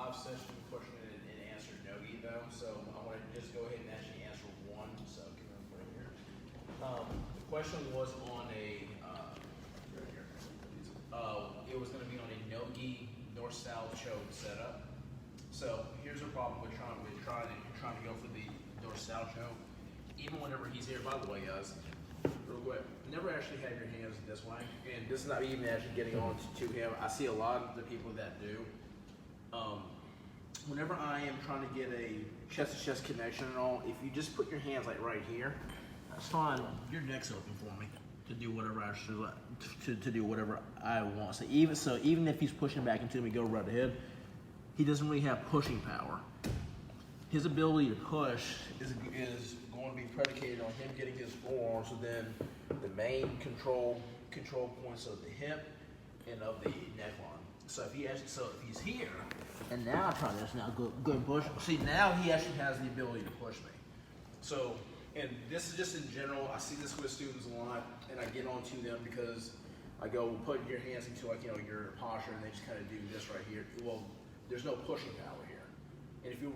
5 session question and answer no-gi though, so I want to just go ahead and actually answer one. So give me right here. The question was on a right here. It was going to be on a no-gi north-south choke setup. So here's the problem we're trying to go for the north-south choke. Even whenever he's here, by the way, guys, real quick, never actually have your hands this way, and this is not even actually getting on to him. I see a lot of the people that do. Whenever I am trying to get a chest-to-chest connection and all, if you just put your hands like right here, that's fine. Your neck's open for me to do whatever I should, to do whatever I want. So even if he's pushing back into me, go right ahead. He doesn't really have pushing power. His ability to push is going to be predicated on him getting his forearms, so then the main control points of the hip and of the neckline. So if he's here, and now I try this now, go and push. See, now he actually has the ability to push me. So, and this is just in general. I see this with students a lot, and I get on to them because I go put your hands into like your posture, and they just kind of do this right here. Well, there's no pushing power here. And if you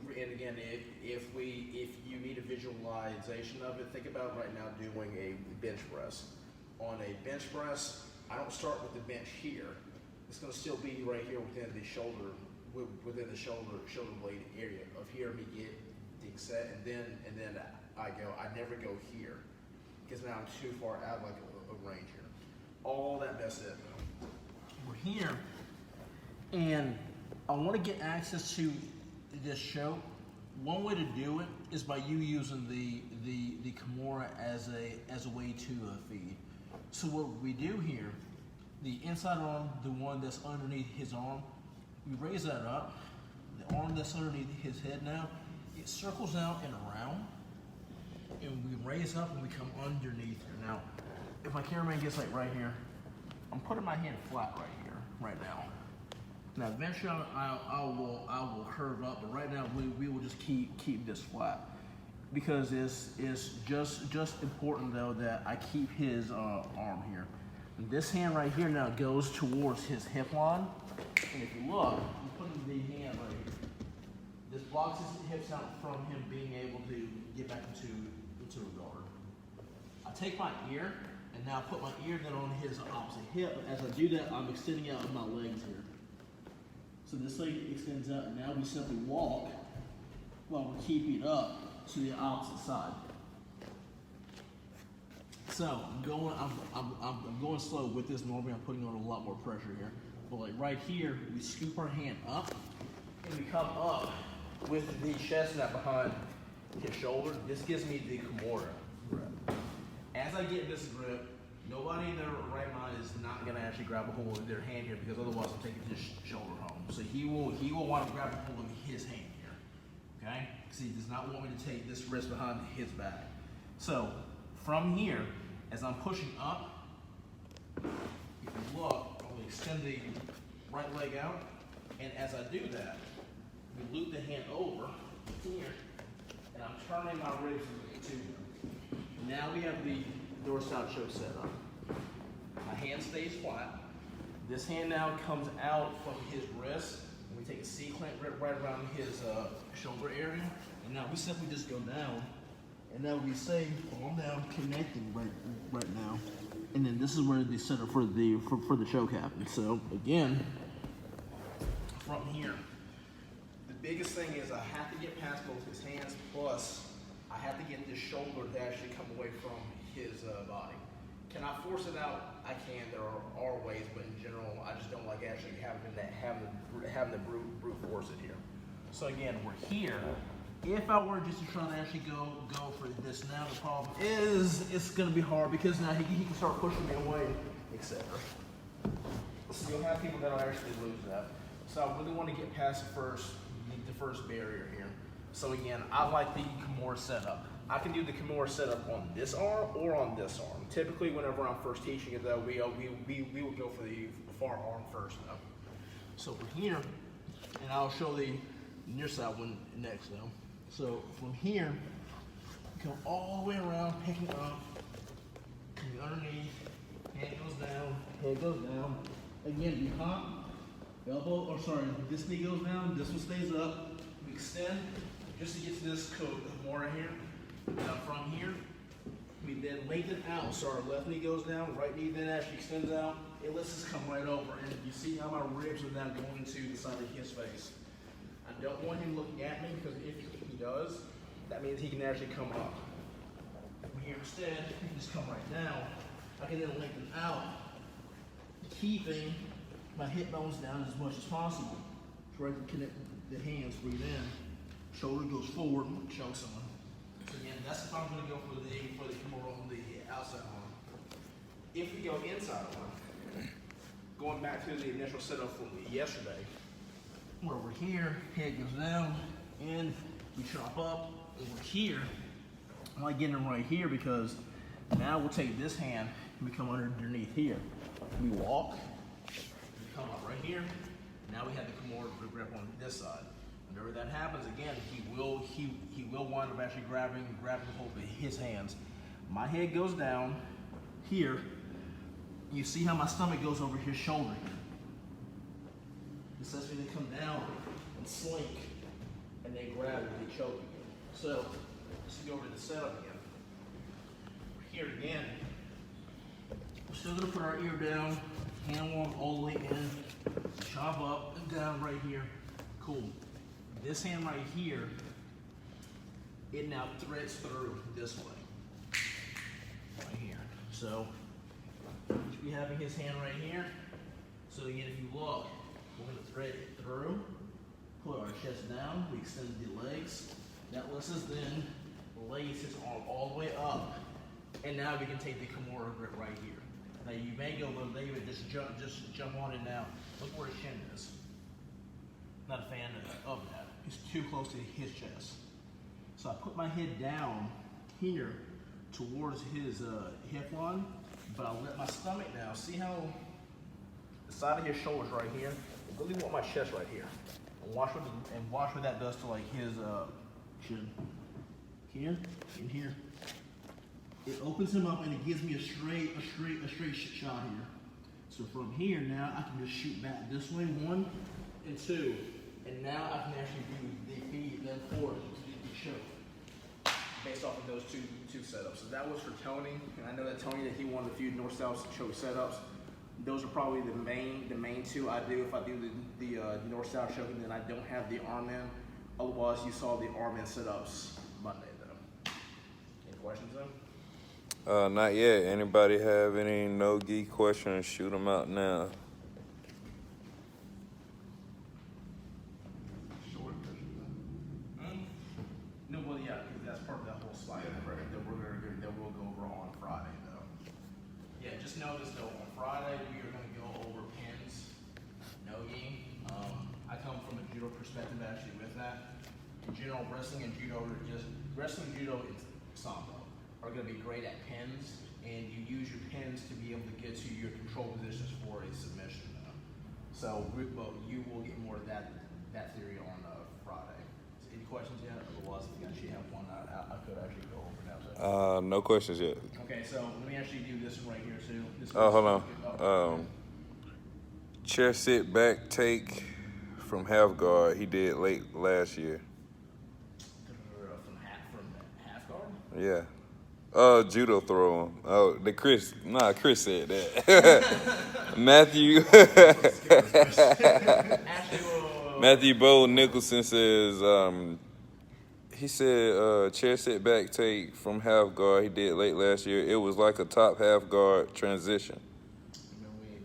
need a visualization of it, think about right now doing a bench press. On a bench press, I don't start with the bench here. It's going to still be right here within the shoulder blade area. Of here, me get the set, and then I go. I never go here because now I'm too far out of like a range here. All that mess up. We're here, and I want to get access to this choke. One way to do it is by you using the Kimura as a way to feed. So what we do here, the inside arm, the one that's underneath his arm, we raise that up. The arm that's underneath his head now, it circles out and around, and we raise up and we come underneath here. Now, if my cameraman gets like right here, I'm putting my hand flat right here, right now. Now eventually I will curve up, but right now we will just keep this flat because it's just important though that I keep his arm here. And this hand right here now goes towards his hip line, and if you look, I'm putting the hand right here. This blocks his hips out from him being able to get back into a guard. I take my ear and now put my ear then on his opposite hip. As I do that, I'm extending out my legs here. So this leg extends out, and now we simply walk while we're keeping up to the opposite side. So I'm going slow with this. Normally I'm putting on a lot more pressure here, but like right here, we scoop our hand up, and we come up with the chest knot behind his shoulder. This gives me the Kimura grip. As I get this grip, nobody in their right mind is not going to actually grab a hold of their hand here because otherwise I'm taking his shoulder home. So he will want to grab a hold of his hand here, okay? Because he does not want me to take this wrist behind his back. So from here, as I'm pushing up, if you look, I'll extend the right leg out, and as I do that, we loop the hand over here, and I'm turning my ribs to them. Now we have the north-south choke set up. My hand stays flat. This hand now comes out from his wrist, and we take a C-clamp right around his shoulder area, and now we simply just go down, and now we say palm down, connecting right now, and then this is where the center for the choke happens. So again, from here, the biggest thing is I have to get past both his hands, plus I have to get this shoulder to actually come away from his body. Can I force it out? I can. There are ways, but in general, I just don't like actually having the brute force it here. So again, we're here. If I were just to try to actually go for this now, the problem is it's going to be hard because now he can start pushing me away, etc. So you'll have people that'll actually lose that. So I really want to get past the first barrier here. So again, I like the Kimura setup. I can do the Kimura setup on this arm or on this arm. Typically, whenever I'm first teaching it, though, we would go for the far arm first, though. So we're here, and I'll show the near side one next, though. So from here, come all the way around, picking up, coming underneath, hand goes down, head goes down. Again, you hop, elbow, or sorry, this knee goes down, this one stays up. We extend just to get to this more right here. Now from here, we then lengthen out. So our left knee goes down, right knee then actually extends out. It lets us come right over. And you see how my ribs are now going to the side of his face. I don't want him looking at me because if he does, that means he can actually come up. Here instead, he can just come right down. I can then lengthen out, keeping my hip bones down as much as possible. Try to connect the hands, breathe in. Shoulder goes forward, choke someone. So again, that's if I'm going to go for the more on the outside arm. If we go inside arm, going back to the initial setup from yesterday, where we're here, head goes down, and we chop up over here. I like getting them right here because now we'll take this hand and we come underneath here. We walk, we come up right here. Now we have the Kimura grip on this side. Whenever that happens, again, he will wind up actually grabbing hold of his hands. My head goes down here. You see how my stomach goes over his shoulder. This lets me to come down and slink, and they grab and they choke again. So let's go over to the setup again. Here again, we're still gonna put our ear down, hand warm all the way in, chop up and down right here. Cool. This hand right here, it now threads through this way, right here. So we having his hand right here. So again, if you look, we're gonna thread it through, put our chest down, we extend the legs. That lets us then lace his arm all the way up, and now we can take the Kimura grip right here. Now you may go, but David, just jump on it now. Look where his chin is. Not a fan of that. It's too close to his chest. So I put my head down here towards his hip line, but I let my stomach down. See how the side of his shoulders right here? I really want my chest right here. And watch what that does to like his chin. Here and here. It opens him up and it gives me a straight shot here. So from here now I can just shoot back this way, 1 and 2. And now I can actually do the feed, then forward to the choke, based off of those two setups. So that was for Tony, and I know that Tony that he wanted a few north-south choke setups. Those are probably the main two I do. If I do the north-south choke, and then I don't have the arm in. Otherwise, you saw the arm in setups Monday though. Any questions though? Not yet. Anybody have any no-gi questions? Shoot them out now. No, well, yeah, that's part of that whole slide that we'll go over on Friday, though. Yeah, just notice though, on Friday we are going to go over pins, no-gi. I come from a judo perspective actually with that. In general, wrestling and judo are just judo, and sambo are going to be great at pins, and you use your pins to be able to get to your control positions for a submission. So, you will get more of that theory on Friday. Any questions yet? Otherwise, if you actually have one, I could actually go over now. So. No questions yet. Okay, so let me actually do this one right here too. Hold on. Chair sit back take from half guard. He did late last year. From half guard? Yeah. Judo throw him. Oh, Chris said that. Matthew. Matthew Bo Nicholson says, he said, chair sit back take from half guard he did late last year. It was like a top half guard transition.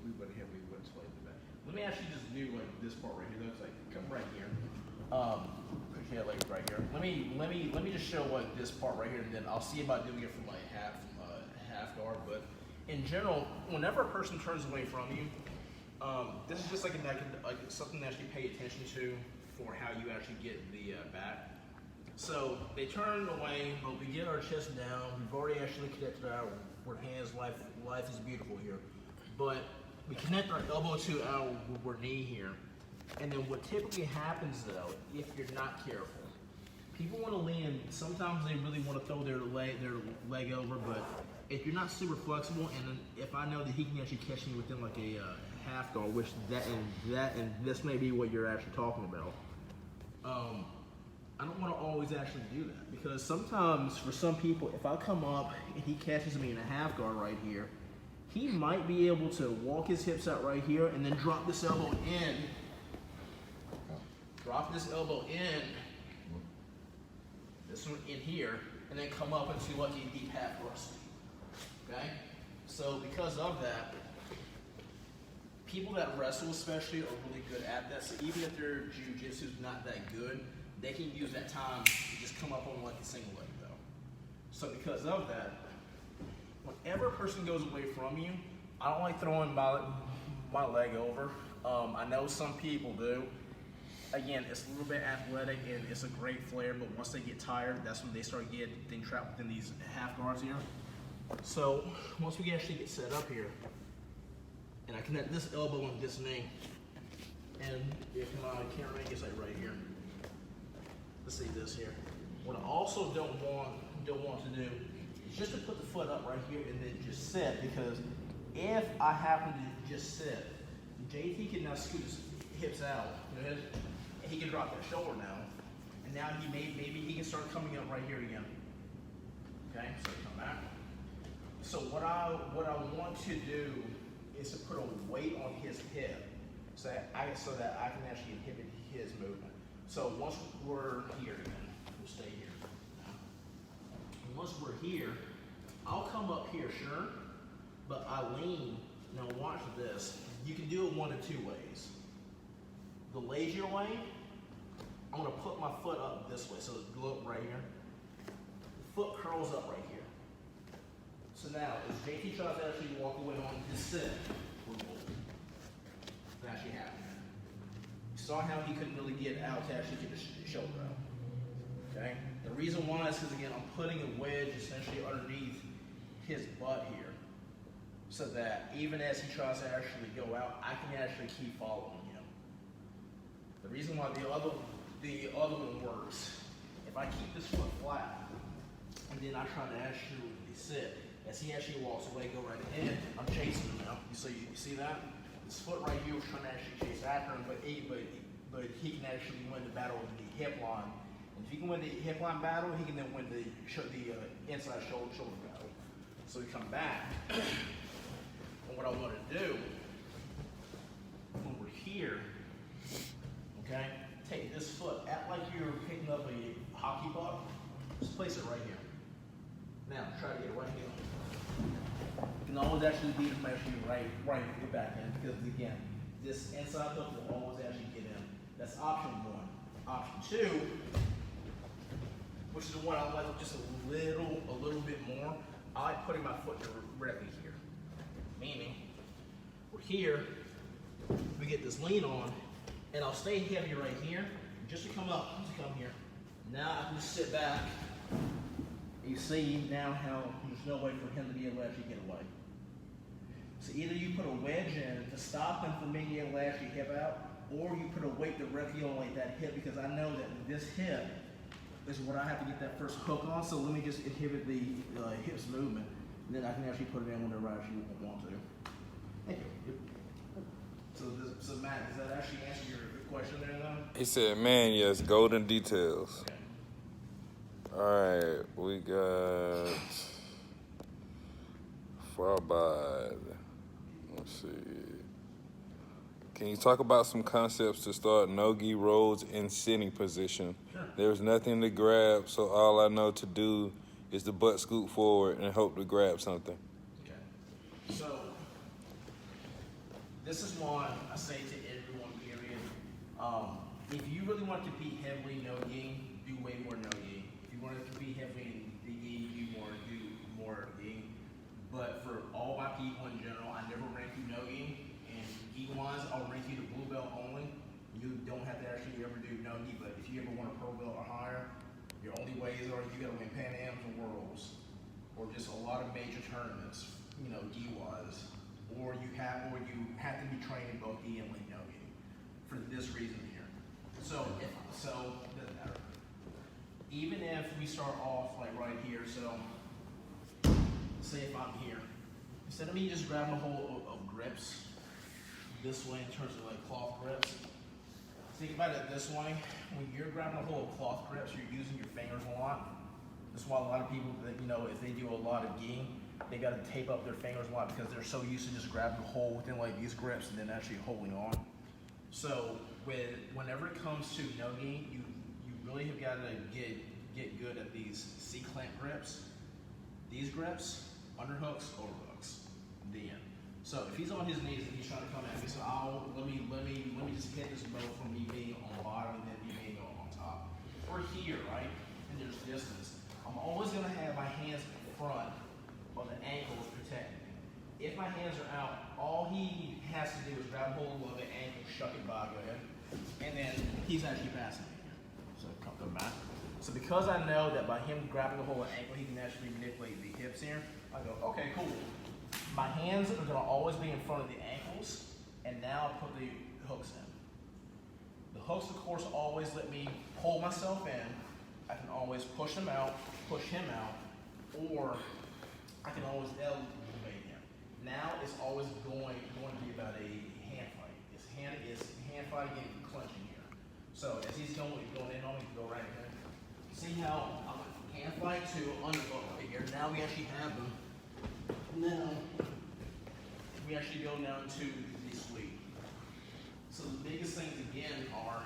We went ahead, we went explain that. Let me actually just do like this part right here. Looks like come right here. Put your legs right here. Let me just show like this part right here, and then I'll see about doing it from like half guard. But in general, whenever a person turns away from you, this is just like something to actually pay attention to for how you actually get the back. So they turn away, but we get our chest down. We've already actually connected our hands. Life is beautiful here. But we connect our elbow to our knee here. And then what typically happens though, if you're not careful, people want to lean. Sometimes they really want to throw their leg over, but if you're not super flexible, and then if I know that he can actually catch me within like a half guard, which and this may be what you're actually talking about. I don't want to always actually do that, because sometimes for some people, if I come up and he catches me in a half guard right here, he might be able to walk his hips out right here and then drop this elbow in. Drop this elbow in. This one in here, and then come up into like a deep half thrust. Okay? So because of that, people that wrestle especially are really good at that. So even if their jiu-jitsu is not that good, they can use that time to just come up on like a single leg though. So because of that, whenever a person goes away from you, I don't like throwing my leg over. I know some people do. Again, it's a little bit athletic and it's a great flare, but once they get tired, that's when they start getting trapped within these half guards here. So once we actually get set up here, and I connect this elbow on this knee, and if my camera gets like right here, let's see this here. What I also don't want to do is just to put the foot up right here and then just sit, because if I happen to just sit, JT can now scoot his hips out, you know, and he can drop that shoulder now, and now maybe he can start coming up right here again. Okay, so come back. So what I want to do is to put a weight on his hip, so that I can actually inhibit his movement. So once we're here again, we'll stay here. And once we're here, I'll come up here, sure, but I lean. Now watch this. You can do it one of two ways. The lazier way, I'm gonna put my foot up this way, so look right here. The foot curls up right here. So now, as JT tries to actually walk away on his sit, that actually happened. You saw how he couldn't really get out to actually get his shoulder out. Okay? The reason why is because, again, I'm putting a wedge essentially underneath his butt here, so that even as he tries to actually go out, I can actually keep following him. The reason why the other one works, if I keep this foot flat, and then I try to actually sit, as he actually walks away, go right ahead, I'm chasing him now. You see that? This foot right here was trying to actually chase after him, but he can actually win the battle with the hip line. And if he can win the hip line battle, he can then win the inside shoulder battle. So we come back, and what I want to do, when we're here, okay, take this foot, act like you're picking up a hockey puck, just place it right here. Now, try to get right here. You can always actually beat him actually right in the back end, because again, this inside hook will always actually get in. That's option one. Option two, which is the one I like just a little bit more, I like putting my foot directly here. Meaning, we're here, we get this lean on, and I'll stay heavy right here, just to come here. Now I can just sit back. You see now how there's no way for him to be able to actually get away. So either you put a wedge in to stop him from being able to actually hip out, or you put a weight directly on like that hip, because I know that this hip is what I have to get that first hook on. So let me just inhibit the hips movement, and then I can actually put it in whenever I actually want to. Thank you. So Matt, does that actually answer your question there though? He said, man, yes, golden details. Okay. All right, we got Farbad. Let's see. Can you talk about some concepts to start no-gi rolls in sitting position? Sure. There's nothing to grab, so all I know to do is the butt scoot forward and hope to grab something. Okay. So this is one I say to everyone, period. If you really want to compete heavily no-gi, do way more no-gi. If you want to compete heavily in the gi, do more gi. But for all my people in general, I never rank you no-gi. And gi-wise, I'll rank you to blue belt only. You don't have to actually ever do no-gi, but if you ever want a pro belt or higher, your only ways are you got to win Pan Ams or Worlds, or just a lot of major tournaments, you know, gi-wise. Or you have to be trained in both gi and no-gi for this reason here. So it doesn't matter. Even if we start off like right here, so say if I'm here, instead of me just grabbing a hold of grips this way in terms of like cloth grips, think about it this way. When you're grabbing a hold of cloth grips, you're using your fingers a lot. That's why a lot of people, if they do a lot of giing, they got to tape up their fingers a lot because they're so used to just grabbing a hold within like these grips and then actually holding on. So whenever it comes to no giing, you really have got to get good at these C-clamp grips. These grips, underhooks, overhooks, the end. So if he's on his knees and he's trying to come at me, so let me just hit this bow from me being on the bottom and then me being on top. We're here, right? And there's distance. I'm always gonna have my hands in front of the ankles protecting me. If my hands are out, all he has to do is grab hold of the ankle, shuck it by, go ahead, and then he's actually passing me here. So come back. So because I know that by him grabbing the hold of the ankle, he can actually manipulate the hips here, I go, okay, cool. My hands are gonna always be in front of the ankles, and now I put the hooks in. The hooks, of course, always let me pull myself in. I can always push him out, or I can always elevate him. Now it's always going to be about a hand fight. It's hand fighting and clenching here. So as he's going in on me, go right here. See how I'm a hand fight to underhook right here. Now we actually have them. Now we actually go down to the sweep. So the biggest things again are,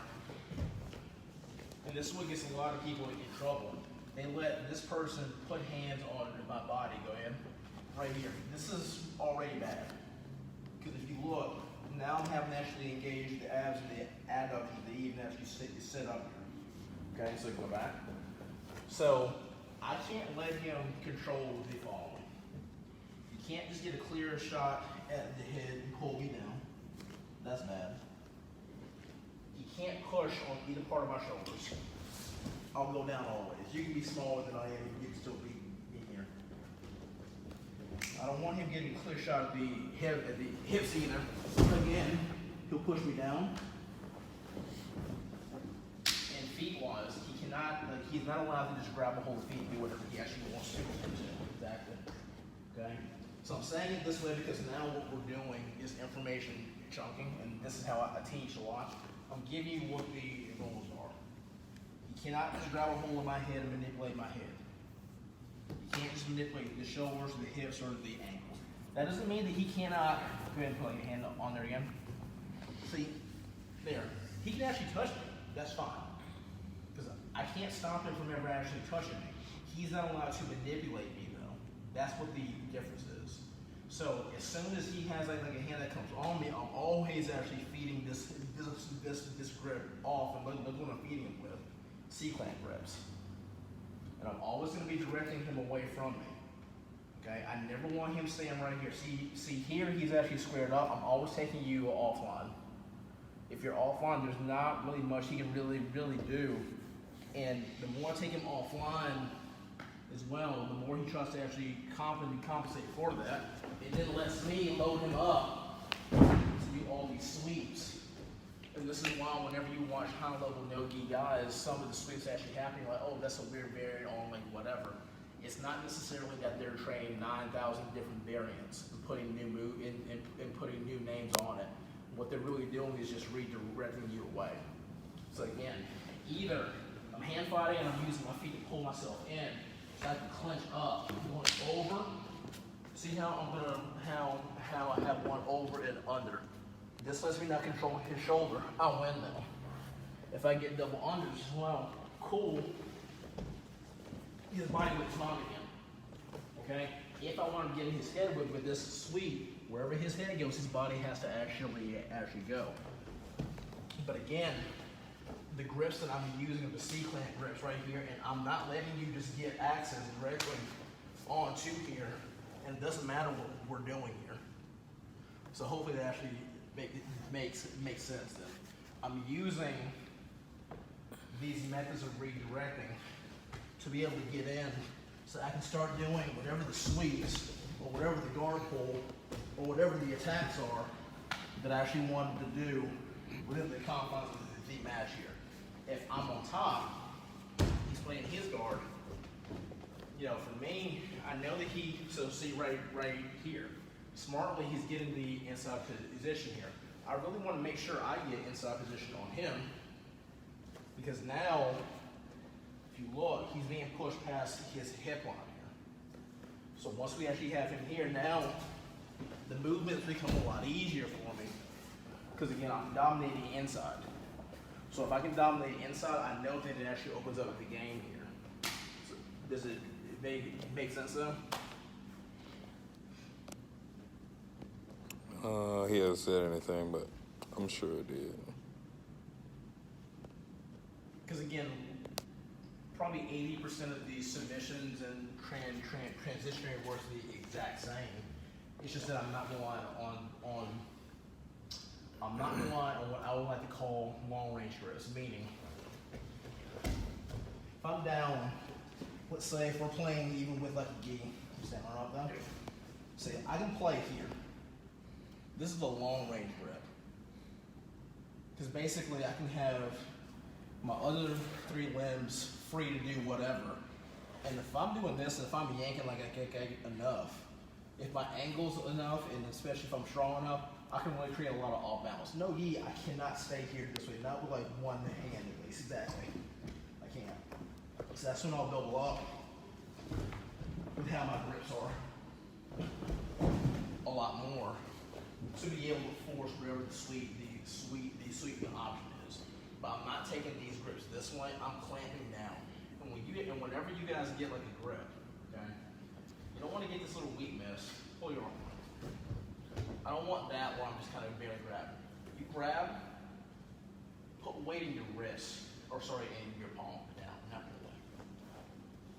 and this is what gets a lot of people in trouble, they let this person put hands on my body, go ahead, right here. This is already bad. Because if you look, now I'm having to actually engage the abs and the adductors to even actually sit up here. Okay, so go back. So I can't let him control the following. You can't just get a clear shot at the head and pull me down. That's bad. You can't push on either part of my shoulders. I'll go down always. You can be smaller than I am, you can still be here. I don't want him getting a clear shot at the hips either. Again, he'll push me down. And feet-wise, he's not allowed to just grab a hold of feet and do whatever he actually wants to. Exactly. Okay? So I'm saying it this way because now what we're doing is information chunking, and this is how I teach a lot. I'm giving you what the rules are. You cannot just grab a hold of my head and manipulate my head. You can't just manipulate the shoulders, the hips, or the ankles. That doesn't mean that he cannot, go ahead and put your hand on there again. See, there. He can actually touch me, that's fine. Because I can't stop him from ever actually touching me. He's not allowed to manipulate me though. That's what the difference is. So as soon as he has like a hand that comes on me, I'm always actually feeding this grip off, and look what I'm feeding him with. C-clamp grips. And I'm always going to be directing him away from me. Okay, I never want him staying right here. See here, he's actually squared up. I'm always taking you offline. If you're offline, there's not really much he can really do. And the more I take him offline as well, the more he tries to actually compensate for that. It then lets me load him up to do all these sweeps. And this is why whenever you watch high-level no-gi guys, some of the sweeps actually happening like, oh, that's a weird variant on like whatever. It's not necessarily that they're training 9,000 different variants and putting and putting new names on it. What they're really doing is just redirecting you away. So again, either I'm hand fighting and I'm using my feet to pull myself in, so I can clench up. I'm going over. See how how I have one over and under. This lets me not control his shoulder. I'll win though. If I get double unders as well, cool. His body would come again. Okay? If I want to get in his head with this sweep, wherever his head goes, his body has to actually go. But again, the grips that I'm using are the C-clamp grips right here, and I'm not letting you just get access directly onto here, and it doesn't matter what we're doing here. So hopefully that actually makes sense then. I'm using these methods of redirecting to be able to get in so I can start doing whatever the sweeps or whatever the guard pull or whatever the attacks are that I actually wanted to do within the confines of the match here. If I'm on top, he's playing his guard, you know, for me, I know that so see right here, smartly he's getting the inside position here. I really want to make sure I get inside position on him, because now, if you look, he's being pushed past his hip line here. So once we actually have him here, now the movements become a lot easier for me, because again, I'm dominating inside. So if I can dominate inside, I know that it actually opens up the game here. So does it make sense though? He hasn't said anything, but I'm sure it did. Because again, probably 80% of these submissions and transitionary works are the exact same. It's just that I'm not relying on what I would like to call long range grips, meaning if I'm down, let's say if we're playing even with like a gi, stand right up though. Say I can play here. This is a long range grip. Because basically I can have my other 3 limbs free to do whatever. And if I'm doing this, and if I'm yanking like I get enough, if my angle's enough, and especially if I'm strong enough, I can really create a lot of off balance. No gi, I cannot stay here this way, not with like one hand at least, exactly. I can't. So that's when I'll double up with how my grips are a lot more, to be able to force wherever the sweeping option is. But I'm not taking these grips this way, I'm clamping down. And whenever you guys get like a grip, okay, you don't want to get this little weak miss. Pull your arm. I don't want that where I'm just kind of barely grabbing. You grab, put weight in your wrist, or sorry, in your palm, down, not your leg.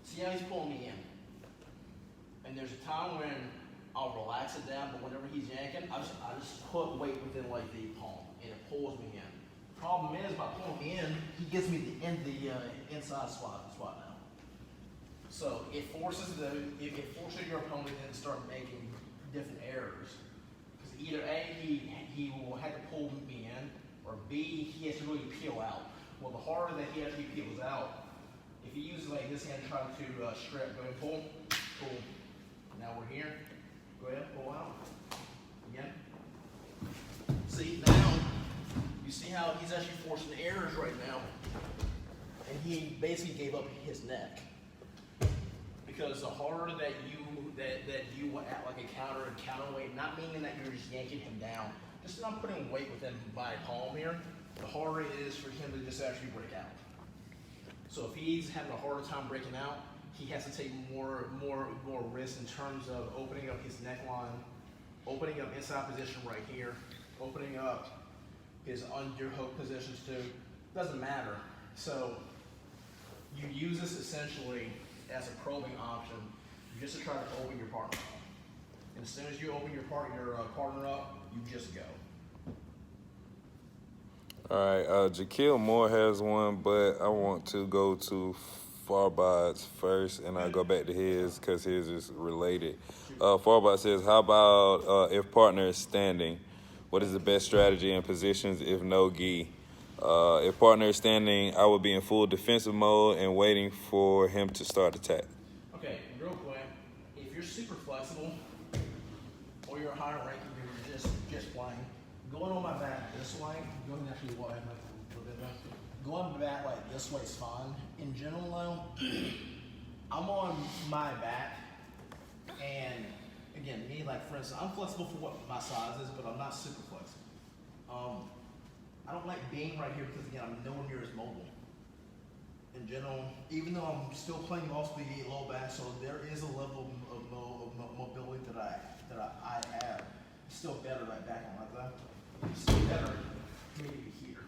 See how he's pulling me in? And there's a time when I'll relax it down, but whenever he's yanking, I just put weight within like the palm, and it pulls me in. Problem is, by pulling me in, he gives me the inside squat now. So it forces your opponent to start making different errors. Because either A, he will have to pull me in, or B, he has to really peel out. Well, the harder that he actually peels out, if he uses like this hand to try to strip, go ahead and pull. Now we're here. Go ahead, pull out. Again. See, now, you see how he's actually forcing errors right now. And he basically gave up his neck. Because the harder that you will act like a counterweight, not meaning that you're just yanking him down, just that I'm putting weight within my palm here, the harder it is for him to just actually break out. So if he's having a harder time breaking out, he has to take more risk in terms of opening up his neckline, opening up inside position right here, opening up his underhook positions too. Doesn't matter. So you use this essentially as a probing option just to try to open your partner up. And as soon as you open your partner up, you just go. All right, Jaquil Moore has one, but I want to go to Farbod's first, and I'll go back to his because his is related. Farbod says, how about if partner is standing? What is the best strategy and positions if no gi? If partner is standing, I would be in full defensive mode and waiting for him to start attack. Okay, real quick, if you're super flexible or you're a higher rank, you're just playing, going on my back this way, go ahead and actually walk ahead a little bit there. Going on my back like this way is fine. In general though, I'm on my back, and again, me, like for instance, I'm flexible for what my size is, but I'm not super flexible. I don't like being right here because again, I'm nowhere near as mobile. In general, even though I'm still playing mostly low back, so there is a level of mobility that I have. It's still better right back on like that. It's still better maybe here,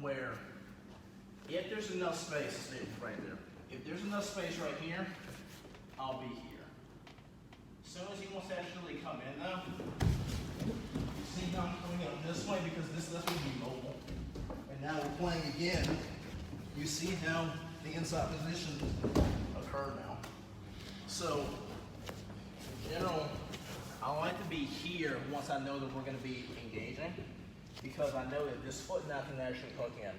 where if there's enough space, stay right there. If there's enough space right here, I'll be here. As soon as he wants to actually come in though, you see how I'm coming up this way because this would be mobile. And now we're playing again. You see how the inside position occur now. So, in general, I like to be here once I know that we're going to be engaging, because I know that this foot now can actually hook in.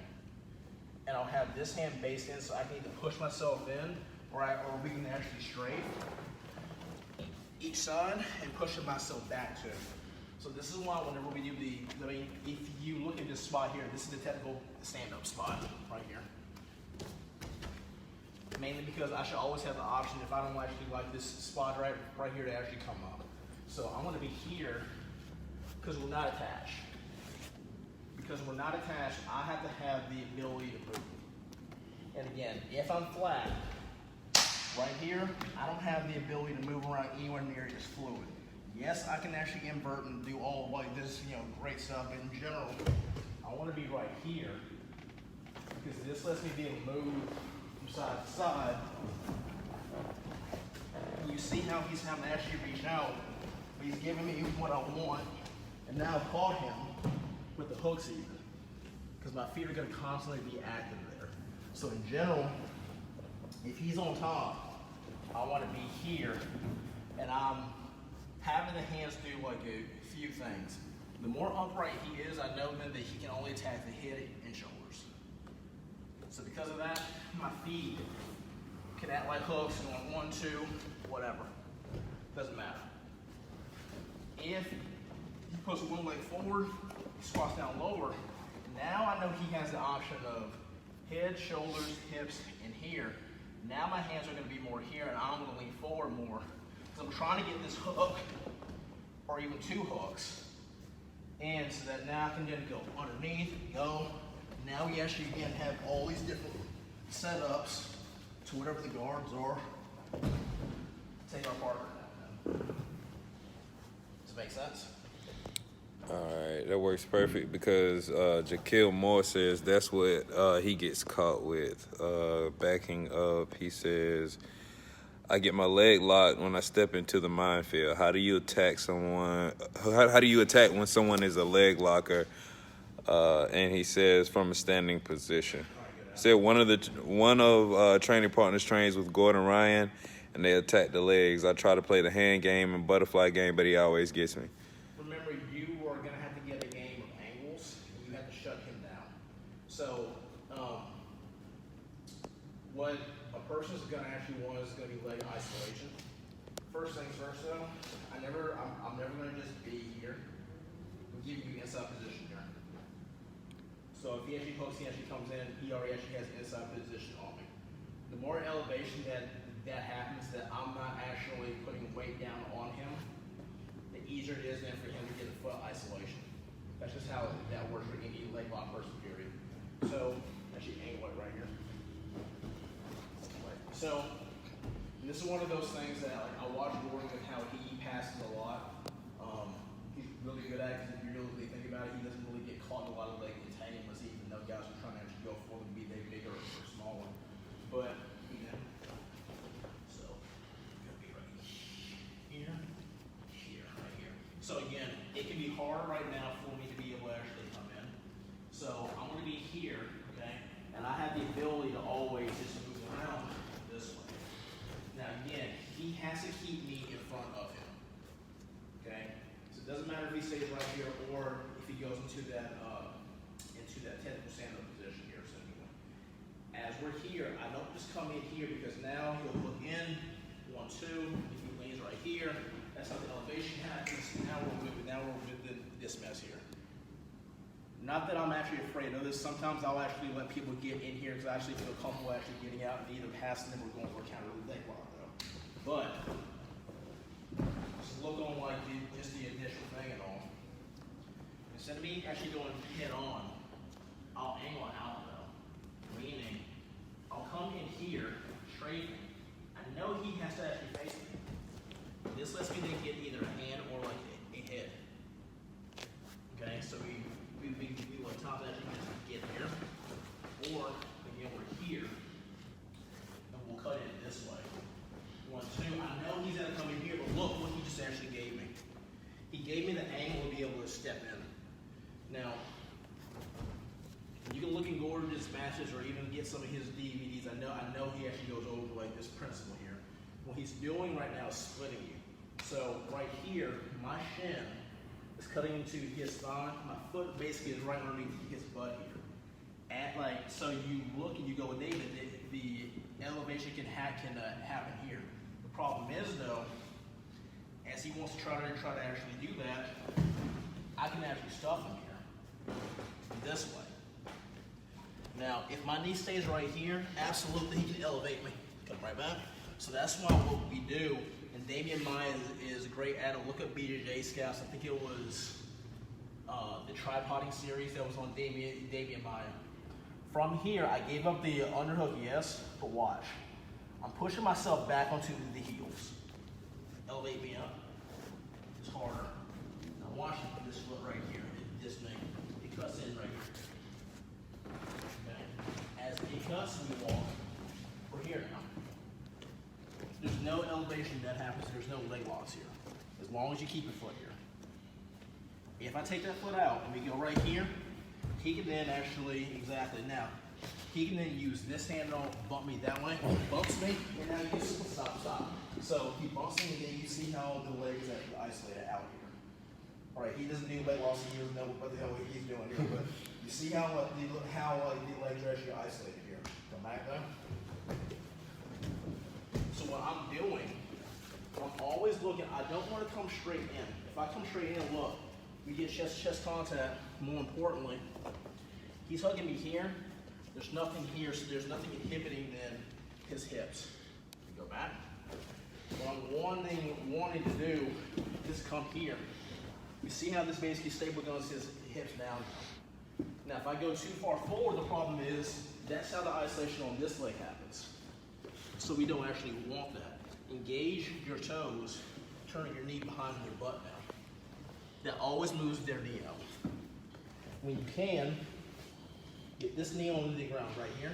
And I'll have this hand based in, so I can either push myself in or we can actually strafe each side and push myself back too. So this is why whenever we do if you look at this spot here, this is the technical stand-up spot right here. Mainly because I should always have the option if I don't actually like this spot right here to actually come up. So I'm gonna be here because we're not attached. Because we're not attached, I have to have the ability to move. And again, if I'm flat, right here, I don't have the ability to move around anywhere near this fluid. Yes, I can actually invert and do all of like this, great stuff. But in general, I want to be right here because this lets me be able to move from side to side. You see how he's having to actually reach out, but he's giving me what I want. And now I've caught him with the hooks even, because my feet are going to constantly be active there. So in general, if he's on top, I want to be here, and I'm having the hands do like a few things. The more upright he is, I know then that he can only attack the head and shoulders. So because of that, my feet can act like hooks going 1, 2, whatever. Doesn't matter. If he puts one leg forward, he squats down lower, now I know he has the option of head, shoulders, hips, and here. Now my hands are going to be more here, and I'm going to lean forward more because I'm trying to get this hook, or even 2 hooks, and so that now I can then go underneath, go. Now we actually again have all these different setups to whatever the guards are. Take our partner now. Does it make sense? All right, that works perfect because Jaquil Moore says that's what he gets caught with. Backing up, he says, I get my leg locked when I step into the minefield. How do you attack someone? How do you attack when someone is a leg locker? And he says from a standing position. He said one of training partners trains with Gordon Ryan, and they attack the legs. I try to play the hand game and butterfly game, but he always gets me. Remember, you are going to have to get a game of angles, and you have to shut him down. So, what a person's going to actually want is going to be leg isolation. First things first, though, I'm never going to just be here. I'm giving you inside position here. So if he actually hooks, he actually comes in, he already actually has inside position on me. The more elevation that happens, that I'm not actually putting weight down on him, the easier it is then for him to get a foot isolation. That's just how that works for any leg lock person, period. So, actually angle it right here. So, this is one of those things that I watch Gordon with how he passes a lot. He's really good at it because if you really think about it, he doesn't really get caught in a lot of leg entanglements, even though guys are trying to actually go for them, be they bigger or smaller. But, so, gonna be right here, right here. So again, it can be hard right now for me to be able to actually come in. So I'm gonna be here, okay? And I have the ability to always just move around this way. Now again, he has to keep me in front of him, okay? So it doesn't matter if he stays right here or if he goes into that technical stand-up position here, essentially. As we're here, I don't just come in here because now he'll hook in, 1, 2, if he leans right here, that's how the elevation happens. Now we're within this mess here. Not that I'm actually afraid of this. Sometimes I'll actually let people get in here because I actually feel comfortable actually getting out and either passing them or going for a counter leg lock though. But just look on like just the initial thing and all. Instead of me actually going head on, I'll angle out though. Meaning, I'll come in here, straight. I know he has to actually face me. This lets me then get either a hand or like a head. Okay, so we want top actually just get here. Or again we're here. And we'll cut it this way. 1, 2. I know he's gonna come in here, but look what he just actually gave me. He gave me the angle to be able to step in. Now, you can look in Gordon's matches or even get some of his DVDs. I know he actually goes over like this principle here. What he's doing right now is splitting you. So right here, my shin is cutting into his thigh. My foot basically is right underneath his butt here. At like, so you look and you go with David, the elevation can happen here. The problem is though, as he wants to try to actually do that, I can actually stuff him here, this way. Now, if my knee stays right here, absolutely he can elevate me, come right back. So that's why what we do, and Damian Maya is great at it. Look at BJJ Scouts. I think it was the tripoding series that was on Damian Maya. From here, I gave up the underhook, yes, but watch. I'm pushing myself back onto the heels. Elevate me up. It's harder. Now watch this foot right here, this thing. It cuts in right here. Okay. As it cuts, we walk. We're here now. There's no elevation that happens. There's no leg locks here. As long as you keep your foot here. If I take that foot out and we go right here, he can then actually, exactly now, he can then use this hand and bump me that way, bumps me, and now you stop. So he bumps me, and then you see how the leg is actually isolated out here. All right, he doesn't do leg loss, he doesn't know what the hell he's doing here, but you see how the legs are actually isolated here. Come back though. So what I'm doing, I'm always looking, I don't want to come straight in. If I come straight in, look, we get chest contact. More importantly, he's hugging me here. There's nothing here, so there's nothing inhibiting then his hips. Go back. What I'm wanting to do is come here. You see how this basically stabilizes his hips down. Now, if I go too far forward, the problem is that's how the isolation on this leg happens. So we don't actually want that. Engage your toes, turning your knee behind your butt now. That always moves their knee out. When you can, get this knee on the ground right here,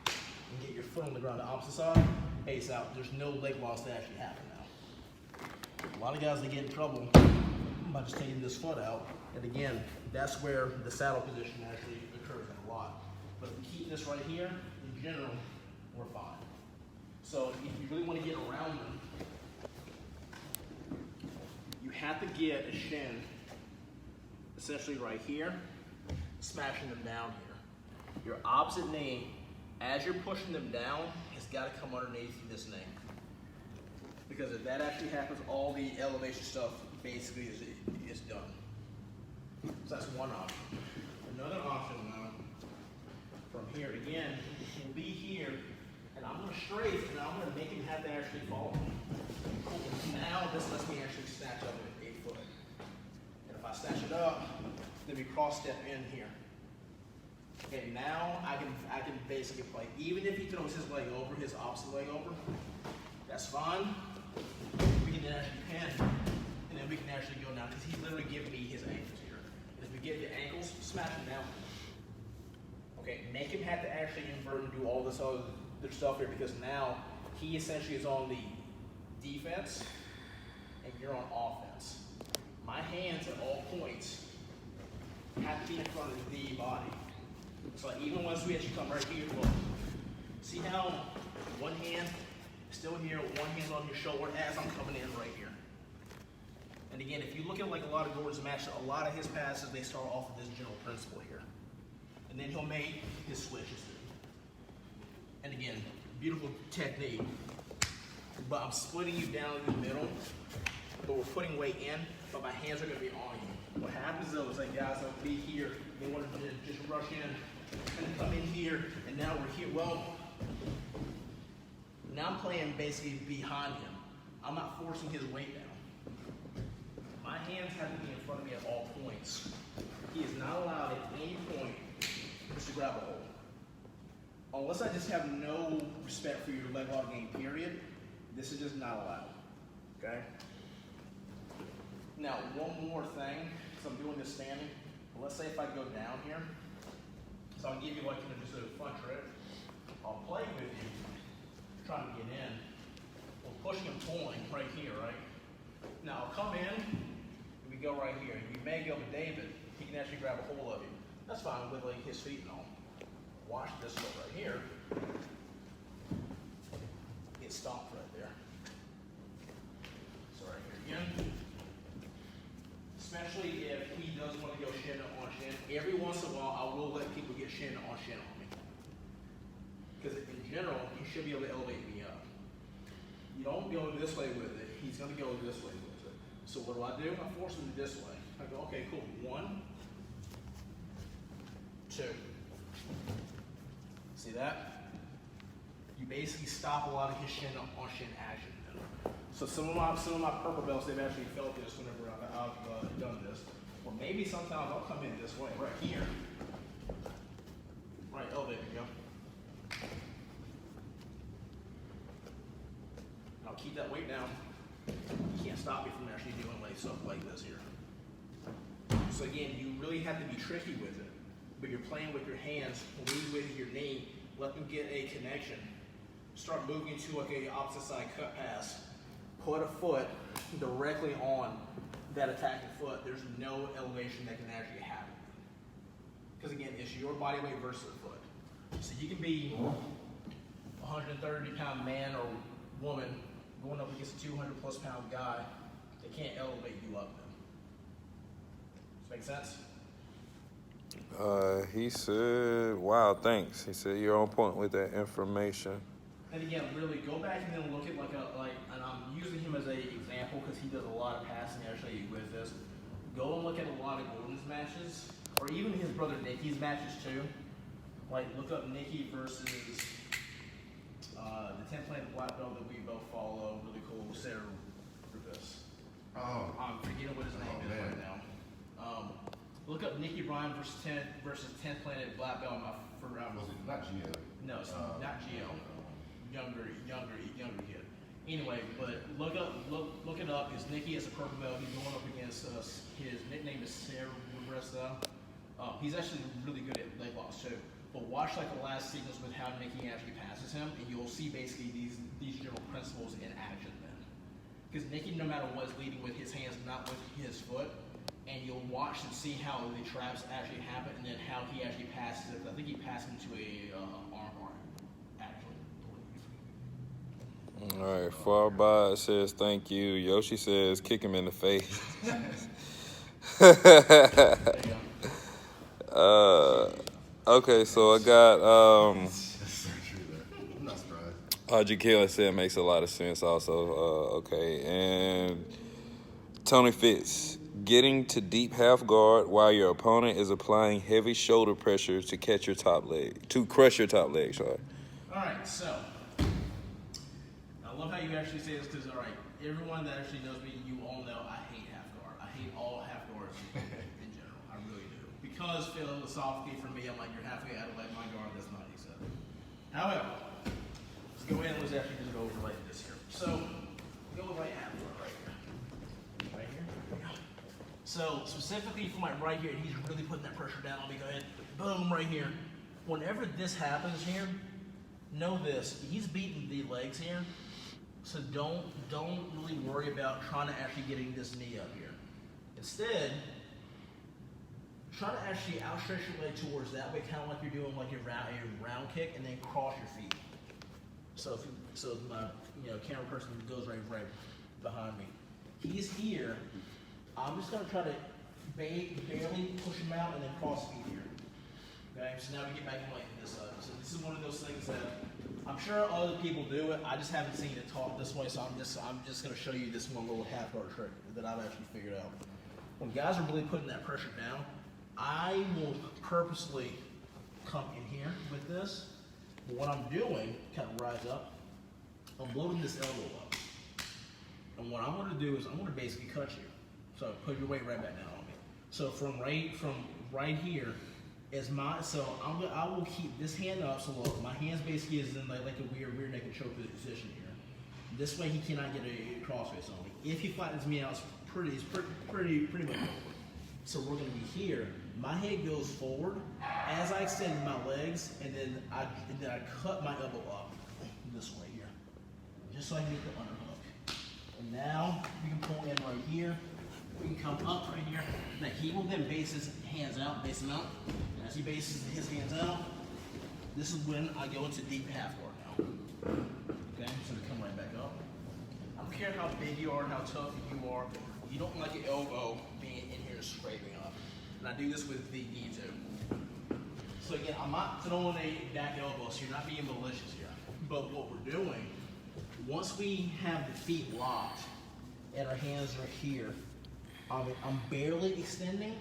and get your foot on the ground the opposite side, face out. There's no leg loss that actually happen now. A lot of guys, they get in trouble by just taking this foot out, and again, that's where the saddle position actually occurs a lot. But if we keep this right here, in general, we're fine. So if you really want to get around them, you have to get a shin essentially right here, smashing them down here. Your opposite knee, as you're pushing them down, has got to come underneath this knee. Because if that actually happens, all the elevation stuff basically is done. So that's one option. Another option now, from here again, will be here, and I'm going to strafe, and I'm going to make him have to actually follow me. Now this lets me actually snatch up with 8 foot. And if I snatch it up, then we cross step in here. Okay, now I can basically play. Even if he throws his leg over, his opposite leg over, that's fine. We can then actually pin, and then we can actually go down, because he's literally giving me his ankles here. And if we get the ankles, smash him down. Okay, make him have to actually invert and do all this other stuff here, because now he essentially is on the defense, and you're on offense. My hands at all points have to be in front of the body. So even once we actually come right here, look, see how one hand is still here, one hand's on your shoulder as I'm coming in right here. And again, if you look at like a lot of Gordon's matches, a lot of his passes, they start off with this general principle here. And then he'll make his switches. And again, beautiful technique. But I'm splitting you down in the middle, but we're putting weight in, but my hands are going to be on you. What happens though is like guys, I'll be here, they want to just rush in and come in here, and now we're here. Well, now I'm playing basically behind him. I'm not forcing his weight down. My hands have to be in front of me at all points. He is not allowed at any point just to grab a hold. Unless I just have no respect for your leg lock game, period, this is just not allowed, okay? Now, one more thing, so I'm doing this standing. Let's say if I go down here, so I'll give you like just a fun trick. I'll play with you, trying to get in. We're pushing and pulling right here, right? Now I'll come in, and we go right here. You may go with David, he can actually grab a hold of you. That's fine with like his feet and all. Watch this foot right here. Get stomped right there. So right here again. Especially if he does want to go shin on shin. Every once in a while, I will let people get get shin on me. Because in general, he should be able to elevate me up. You don't go this way with it. He's going to go this way with it. So what do? I force him this way. I go, okay, cool. 1, 2. See that? You basically stop a lot of his shin on shin action. So some of my purple belts, they've actually felt this whenever I've done this. Or maybe sometimes I'll come in this way, right here. Right, oh, there we go. I'll keep that weight down. You can't stop me from actually doing like stuff like this here. So again, you really have to be tricky with it. But you're playing with your hands, lead with your knee, let them get a connection. Start moving to like a opposite side cut pass. Put a foot directly on that attacking foot. There's no elevation that can actually happen. Because again, it's your body weight versus the foot. So you can be a 130-pound man or woman going up against a 200+ pound guy. They can't elevate you up then. Does that make sense? He said, wow, thanks. He said, you're on point with that information. And again, really go back and then look at and I'm using him as an example because he does a lot of passing actually with this. Go and look at a lot of Gordon's matches, or even his brother Nicky's matches too. Like look up Nicky versus the 10th Planet Black Belt that we both follow, really cool, Sarah Rufus. Oh. I'm forgetting what his name is right now. Look up Nicky Ryan versus 10th Planet Black Belt. Was it not Gio? No, it's not Gio. Younger kid. Anyway, but look it up. Because Nicky has a purple belt. He's going up against his nickname is Sarah Rufus. He's actually really good at leg locks too. But watch like the last sequence with how Nicky actually passes him, and you'll see basically these general principles in action then. Because Nicky, no matter what, is leading with his hands, not with his foot. And you'll watch and see how the traps actually happen, and then how he actually passes it. I think he passed him to a arm bar, actually. All right, Farbot says thank you. Yoshi says kick him in the face. Okay, so I got That's so true there. I'm not surprised. Jaquila said makes a lot of sense also. Okay, and Tony Fitz, getting to deep half guard while your opponent is applying heavy shoulder pressure to crush your top leg. Sorry. All right, so I love how you actually say this because, all right, everyone that actually knows me, you all know I hate half guard. I hate all half guards in general. I really do. Because philosophically for me, I'm like, you're halfway out of like my guard. That's not acceptable. However, let's go ahead and let's actually just go over like this here. So go with right half guard right here. Right here. There we go. So specifically for my right here, he's really putting that pressure down on me. Go ahead, boom, right here. Whenever this happens here, know this: he's beating the legs here, so don't really worry about trying to actually getting this knee up here. Instead, try to actually outstretch your leg towards that way, kind of like you're doing like a round kick, and then cross your feet. So my camera person goes right behind me. He's here. I'm just gonna try to barely push him out and then cross feet here. Okay, so now we get back in like this side. So this is one of those things that I'm sure other people do it. I just haven't seen it taught this way, so I'm just gonna show you this one little half guard trick that I've actually figured out. When guys are really putting that pressure down, I will purposely come in here with this. But what I'm doing, kind of rise up, I'm loading this elbow up. And what I'm gonna do is I'm gonna basically cut you. So put your weight right back down on me. So from right here is I will keep this hand up. So look, my hands basically is in like a weird rear naked choke position here. This way he cannot get a crossface on me. If he flattens me out, it's pretty much over. So we're gonna be here. My head goes forward as I extend my legs, and then I cut my elbow up this way here, just so I can get the underhook. And now we can pull in right here. We can come up right here. Now he will then base his hands out, base him out. And as he bases his hands out, this is when I go into deep half guard now. Okay, so we come right back up. I don't care how big you are and how tough you are. You don't like your elbow being in here scraping up. And I do this with the knee too. So again, I'm not throwing a back elbow, so you're not being malicious here. But what we're doing, once we have the feet locked and our hands are here, I'm barely extending,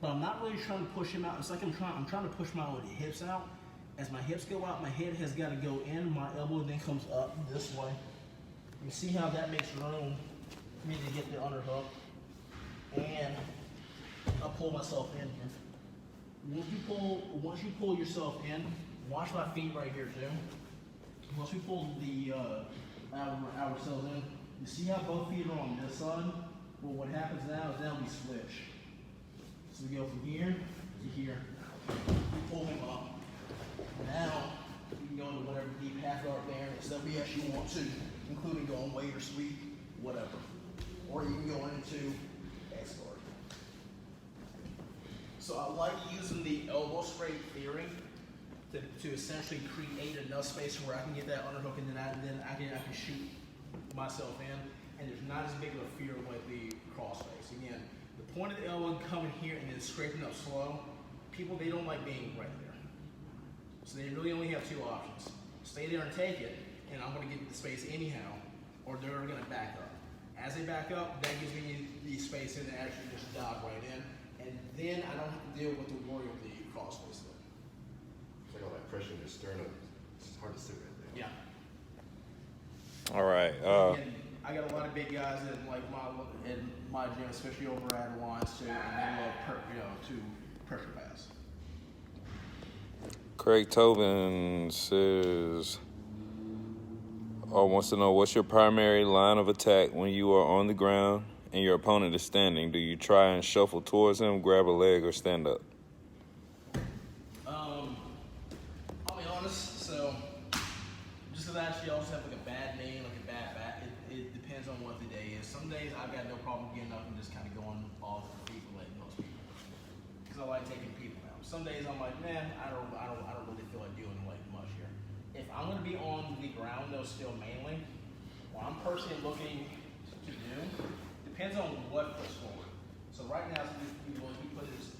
but I'm not really trying to push him out. It's like I'm trying to push my own hips out. As my hips go out, my head has got to go in, my elbow then comes up this way. You see how that makes room for me to get the underhook, and I pull myself in here. Once you pull yourself in, watch my feet right here too. Once we pull the ourselves in, you see how both feet are on this side? Well, what happens now is now we switch. So we go from here to here. We pull him up. Now we can go into whatever deep half guard variance that we actually want to, including going weight or sweep, whatever. Or you can go into X guard. So I like using the elbow straight theory to essentially create enough space where I can get that underhook and then I can shoot myself in, and there's not as big of a fear with the crossface. Again, the point of the elbow coming here and then scraping up slow, people, they don't like being right there. So they really only have two options. Stay there and take it, and I'm gonna get the space anyhow, or they're gonna back up. As they back up, that gives me the space in to actually just dive right in, and then I don't have to deal with the worry of the crossface then. It's like all that pressure in your sternum. It's hard to sit right there. Yeah. All right. And I got a lot of big guys in my gym, especially over at Alliance too, and they love to pressure pass. Craig Tobin says, or wants to know, what's your primary line of attack when you are on the ground and your opponent is standing? Do you try and shuffle towards him, grab a leg, or stand up? I'll be honest, so just because I actually also have like a bad knee, like a bad back, it depends on what the day is. Some days I've got no problem getting up and just kind of going off the feet like most people, because I like taking people out. Some days I'm like, man, I don't really feel like doing like much here. If I'm gonna be on the ground though, still mainly, what I'm personally looking to do depends on what foot's forward. So right now, we put his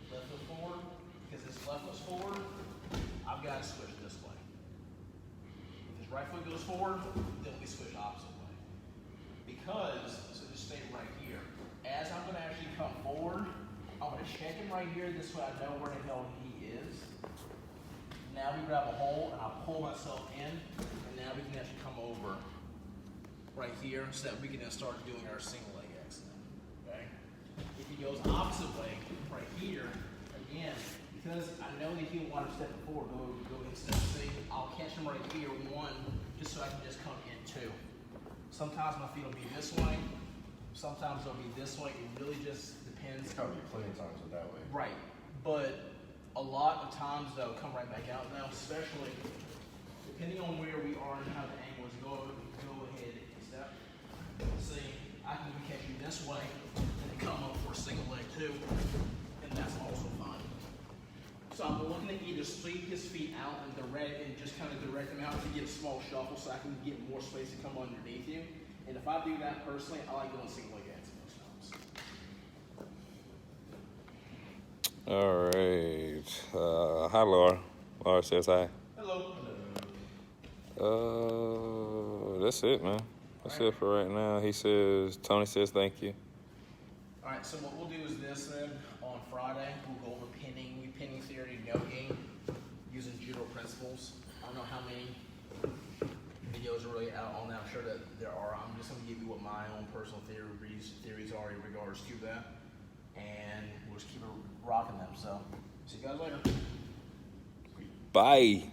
left foot forward, because his left foot's forward, I've got to switch this way. If his right foot goes forward, then we switch opposite way. Because, so just stay right here. As I'm gonna actually come forward, I'm gonna check him right here, this way I know where the hell he is. Now we grab a hole and I pull myself in, and now we can actually come over right here so that we can then start doing our single leg X then, okay? If he goes opposite way, right here, again, because I know that he'll want to step forward, go instead of C, I'll catch him right here, one, just so I can just come in two. Sometimes my feet will be this way, sometimes they'll be this way, it really just depends. It's gotta be plenty of times with that way. Right, but a lot of times they'll come right back out now, especially depending on where we are and how the angle is. Go ahead and step. See, I can catch you this way and come up for a single leg too, and that's also fine. So I'm looking to either sweep his feet out and just kind of direct them out to get a small shuffle so I can get more space to come underneath you. And if I do that personally, I like going single leg X most times. All right. Hi, Laura. Laura says hi. Hello. That's it, man. That's it for right now. Tony says thank you. All right, so what we'll do is this then. On Friday, we'll go over pinning theory, no-game, using judo principles. I don't know how many videos are really out on that. I'm sure that there are. I'm just going to give you what my own personal theories are in regards to that. And we'll just keep it rocking them. So, see you guys later. Bye.